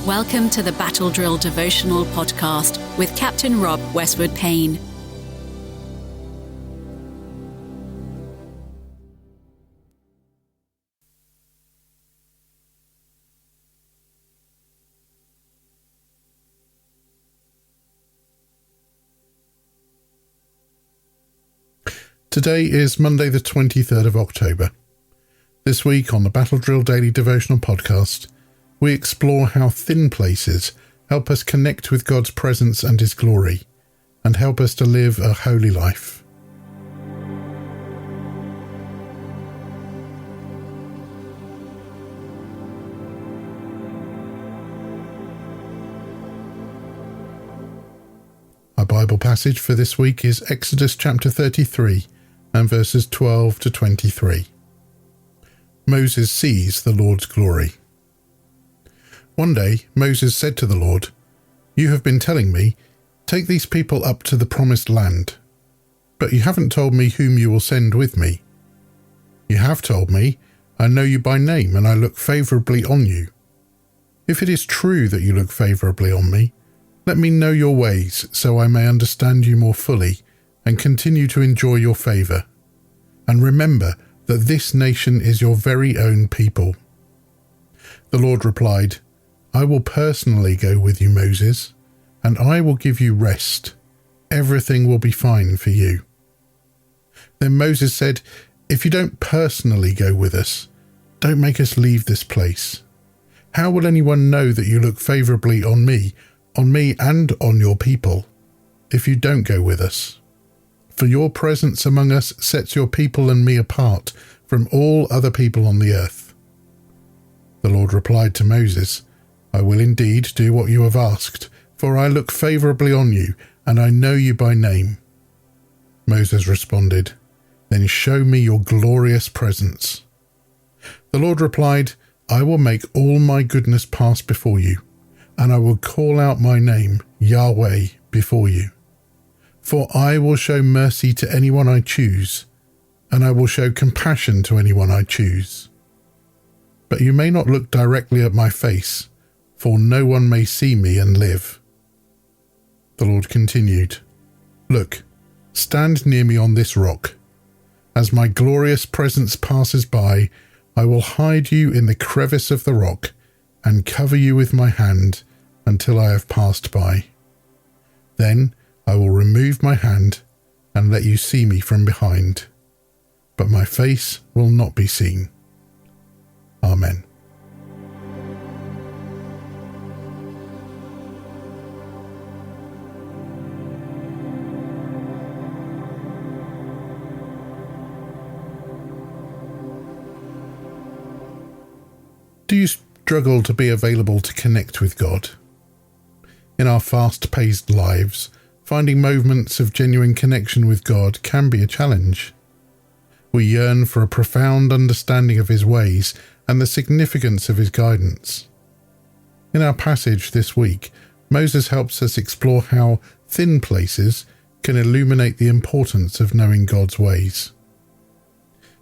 Welcome to the Battle Drill Devotional Podcast with Captain Rob Westwood-Payne. Today is Monday the 23rd of October. This week on the Battle Drill Daily Devotional Podcast, we explore how thin places help us connect with God's presence and His glory, and help us to live a holy life. Our Bible passage for this week is Exodus chapter 33 and verses 12 to 23. Moses sees the Lord's glory. One day Moses said to the Lord, "You have been telling me, 'Take these people up to the promised land,' but you haven't told me whom you will send with me. You have told me, 'I know you by name and I look favourably on you.' If it is true that you look favourably on me, let me know your ways so I may understand you more fully and continue to enjoy your favour. And remember that this nation is your very own people." The Lord replied, "I will personally go with you, Moses, and I will give you rest. Everything will be fine for you." Then Moses said, "If you don't personally go with us, don't make us leave this place. How will anyone know that you look favourably on me and on your people, if you don't go with us? For your presence among us sets your people and me apart from all other people on the earth." The Lord replied to Moses, "I will indeed do what you have asked, for I look favourably on you, and I know you by name." Moses responded, "Then show me your glorious presence." The Lord replied, "I will make all my goodness pass before you, and I will call out my name, Yahweh, before you. For I will show mercy to anyone I choose, and I will show compassion to anyone I choose. But you may not look directly at my face, for no one may see me and live." The Lord continued, "Look, stand near me on this rock. As my glorious presence passes by, I will hide you in the crevice of the rock and cover you with my hand until I have passed by. Then I will remove my hand and let you see me from behind, but my face will not be seen." Amen. Do you struggle to be available to connect with God? In our fast-paced lives, finding moments of genuine connection with God can be a challenge. We yearn for a profound understanding of His ways and the significance of His guidance. In our passage this week, Moses helps us explore how thin places can illuminate the importance of knowing God's ways.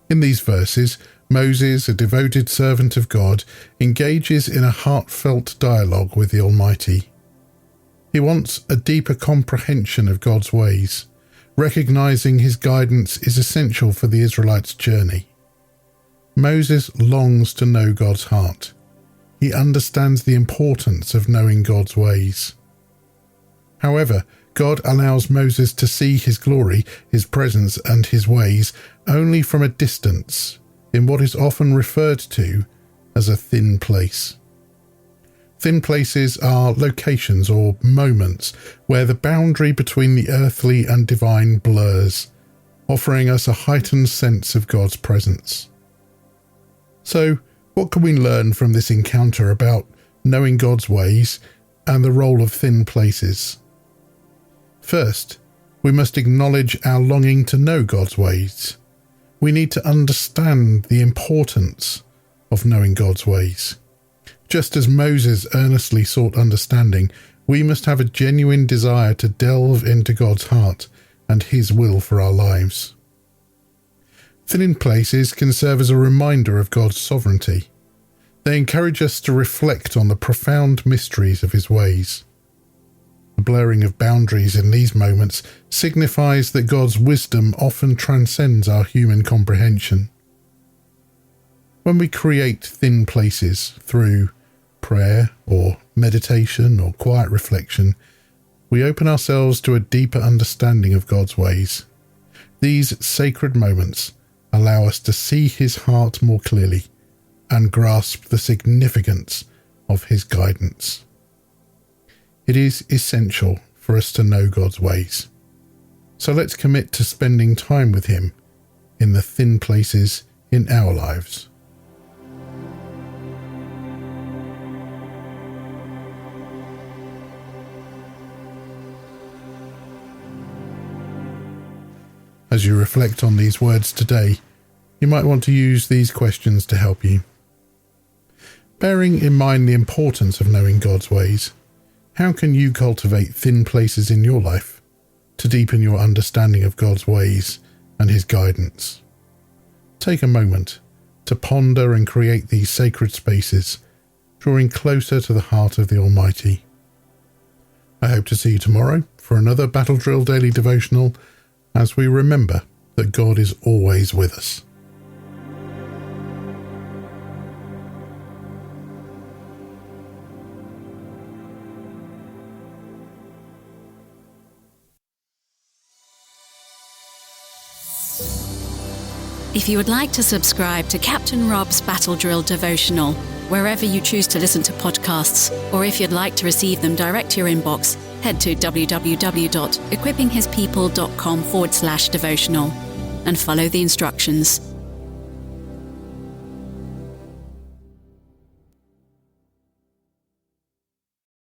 In these verses, Moses, a devoted servant of God, engages in a heartfelt dialogue with the Almighty. He wants a deeper comprehension of God's ways, recognizing His guidance is essential for the Israelites' journey. Moses longs to know God's heart. He understands the importance of knowing God's ways. However, God allows Moses to see His glory, His presence, and His ways only from a distance, in what is often referred to as a thin place. Thin places are locations or moments where the boundary between the earthly and divine blurs, offering us a heightened sense of God's presence. So, what can we learn from this encounter about knowing God's ways and the role of thin places? First, we must acknowledge our longing to know God's ways. We need to understand the importance of knowing God's ways. Just as Moses earnestly sought understanding, we must have a genuine desire to delve into God's heart and His will for our lives. Thin places can serve as a reminder of God's sovereignty. They encourage us to reflect on the profound mysteries of his ways. The blurring of boundaries in these moments signifies that God's wisdom often transcends our human comprehension. When we create thin places through prayer or meditation or quiet reflection, we open ourselves to a deeper understanding of God's ways. These sacred moments allow us to see his heart more clearly and grasp the significance of his guidance. It is essential for us to know God's ways. So let's commit to spending time with him in the thin places in our lives. As you reflect on these words today, you might want to use these questions to help you. Bearing in mind the importance of knowing God's ways, how can you cultivate thin places in your life to deepen your understanding of God's ways and his guidance? Take a moment to ponder and create these sacred spaces, drawing closer to the heart of the Almighty. I hope to see you tomorrow for another Battle Drill Daily Devotional, as we remember that God is always with us. If you would like to subscribe to Captain Rob's Battle Drill Devotional, wherever you choose to listen to podcasts, or if you'd like to receive them direct to your inbox, head to www.equippinghispeople.com/devotional and follow the instructions.